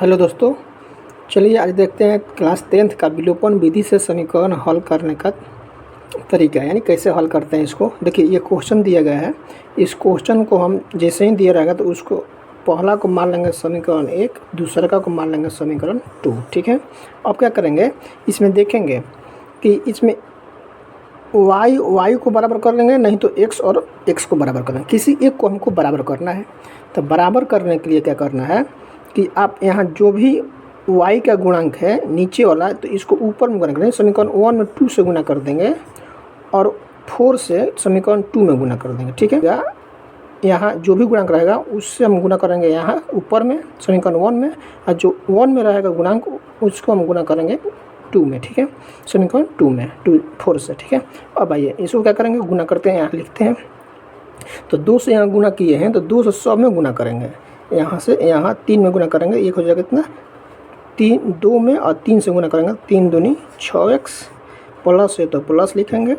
Hello दोस्तों, चलिए आज देखते हैं क्लास 10th का विलोपन विधि से समीकरण हल करने का तरीका, यानी कैसे हल करते हैं इसको। देखिए ये क्वेश्चन दिया गया है, इस क्वेश्चन को हम जैसे ही दिया रहेगा तो उसको पहला को मान लेंगे समीकरण 1, दूसरा को मान लेंगे समीकरण 2। ठीक है, अब क्या करेंगे, इसमें देखेंगे कि इसमें y को बराबर कर लेंगे, नहीं तो x और x को बराबर कर लेंगे। किसी एक को हमको बराबर करना है, तो बराबर करने के लिए क्या करना है कि आप यहाँ जो भी y का गुणांक है नीचे वाला, तो इसको ऊपर में गुणा करेंगे। समीकरण 1 में 2 से गुना कर देंगे और 4 से समीकरण 2 में गुना कर देंगे। ठीक है, यहाँ जो भी गुणांक रहेगा उससे हम गुना करेंगे यहाँ ऊपर में समीकरण 1 में, और जो 1 में रहेगा गुणांक उसको हम गुना करेंगे 2 में। ठीक है, समीकरण 2 में 4 से। ठीक है, अब आइए इसको क्या करेंगे, गुना करते हैं, यहाँ लिखते हैं। तो 2 से यहाँ गुना किए हैं तो 2 से 100 में गुना करेंगे, यहाँ से यहाँ 3 में गुना करेंगे, एक हो जाएगा कितना 2 में, और 3 से गुना करेंगे 3 दूनी 6x, प्लस है तो प्लस लिखेंगे।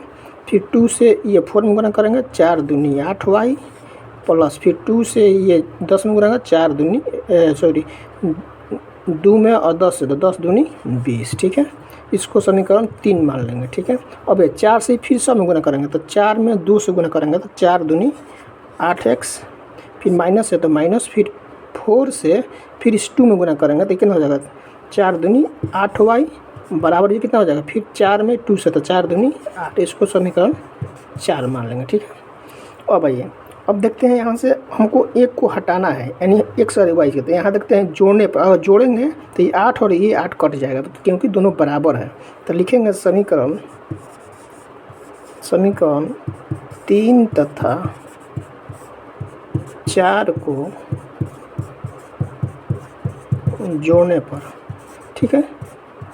फिर 2 से ये 4 में गुना करेंगे, 4 दूनी 8y, प्लस फिर 2 से ये 10 में गुना करेंगे, 4 दूनी 2 में और 10 से तो 10 दूनी 20। ठीक है, इसको समीकरण 3 मान लेंगे। ठीक है, अब ये 4 से फिर 100 में गुना करेंगे, तो 4 में 2 से गुना करेंगे तो 4 दूनी 8x, फिर माइनस है तो माइनस, फिर 4 से फिर इस 2 में गुना करेंगे तो कितना हो जाएगा 4 दूनी 8y बराबर ये कितना हो जाएगा, फिर 4 में 2 से तो 4 दूनी 8, इसको समीकरण 4 मान लेंगे। ठीक है, अब आइए अब देखते हैं, यहाँ से हमको एक को हटाना है, यानी x और y के। तो यहाँ देखते हैं जोड़ने पर, अगर जोड़ेंगे तो ये 8 और ये 8 कट जाएगा, क्योंकि दोनों बराबर है। तो लिखेंगे समीकरण 3 तथा 4 को जोड़ने पर। ठीक है,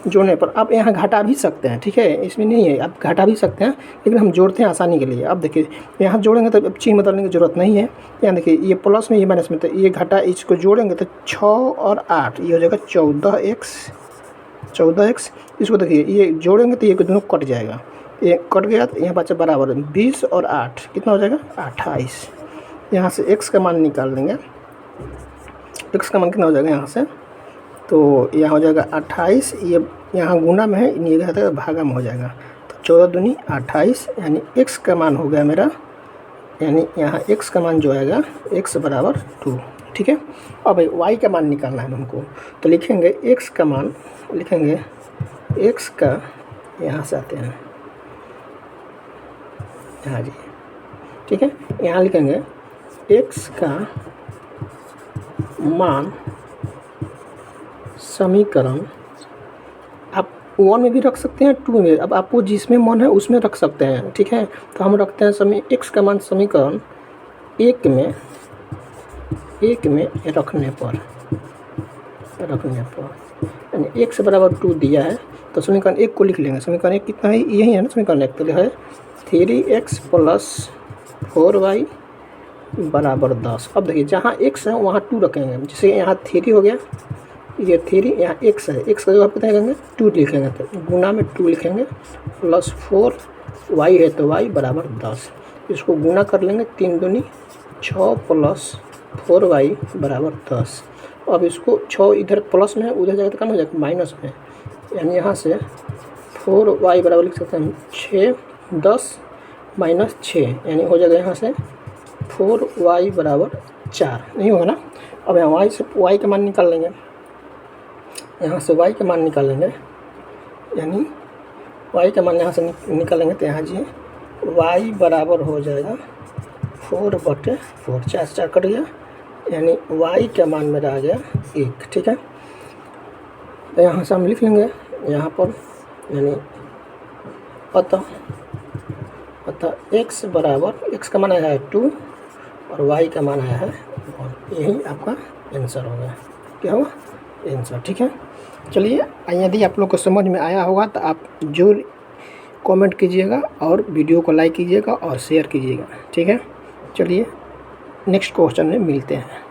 जोड़ने पर आप यहाँ घटा भी सकते हैं। ठीक है, इसमें नहीं है, आप घटा भी सकते हैं, लेकिन हम जोड़ते हैं आसानी के लिए। अब देखिए यहाँ जोड़ेंगे तो चिन्ह बदलने की ज़रूरत नहीं है। यहाँ देखिए ये प्लस में, ये माइनस में, तो ये घटा, इसको जोड़ेंगे तो 6 और 8 ये हो जाएगा 14x। इसको देखिए ये जोड़ेंगे तो ये दोनों कट जाएगा, ये कट गया तो यहाँ बचा बराबर 20 और 8 कितना हो जाएगा 28। यहाँ से x का मान निकाल देंगे, x का मान कितना हो जाएगा यहाँ से, तो यहाँ हो जाएगा 28, ये यहाँ गुना में है, ये कहता है भागा में हो जाएगा, तो 14 दूनी 28, यानी x का मान हो गया मेरा, यानी यहाँ x का मान जो आएगा x बराबर 2। ठीक है, अब भाई y का मान निकालना है हमको, तो लिखेंगे x का मान, लिखेंगे x का, यहाँ से आते हैं यहाँ जी। ठीक है, यहाँ लिखेंगे x का मान समीकरण, आप 1 में भी रख सकते हैं, 2 में, अब आपको जिसमें मन है उसमें रख सकते हैं। ठीक है, तो हम रखते हैं x का मान समीकरण 1 में रखने पर, यानी x बराबर 2 दिया है, तो समीकरण 1 को लिख लेंगे। समीकरण 1 कितना है, यही है ना समीकरण 1, तो है 3x प्लस 4y बराबर 10। अब देखिए जहाँ x है वहाँ 2 रखेंगे, जैसे यहाँ 3 हो गया, ये 3, यहाँ x है, x का जगह कितना लिखेंगे 2 लिखेंगे, तो गुना में 2 लिखेंगे, प्लस 4y है तो y बराबर 10। इसको गुना कर लेंगे, 3 दूनी 6 प्लस 4y बराबर 10। अब इसको 6 इधर प्लस में है, उधर जाएगा तो कम हो जाएगा माइनस में, यानी यहाँ से 4y बराबर लिख सकते हैं 6, 10 माइनस 6, यानी हो जाएगा यहाँ से 4y बराबर 4, नहीं होगा ना। अब यहाँ y से y का मान निकाल लेंगे, यहाँ से y का मान निकालेंगे, यानी y का मान यहाँ से निकालेंगे तो यहाँ जी y बराबर हो जाएगा 4/4, 4 से 4 कट गया, यानी y का मान मेरा आ गया 1। ठीक है, तो यहाँ से हम लिख लेंगे यहाँ पर, यानी अतः x बराबर, x का मान आया है 2 और y का मान आया है 1। यही आपका आंसर होगा, क्या होगा आंसर। ठीक है, चलिए यदि आप लोग को समझ में आया होगा तो आप जरूर कमेंट कीजिएगा और वीडियो को लाइक कीजिएगा और शेयर कीजिएगा। ठीक है, चलिए नेक्स्ट क्वेश्चन में मिलते हैं।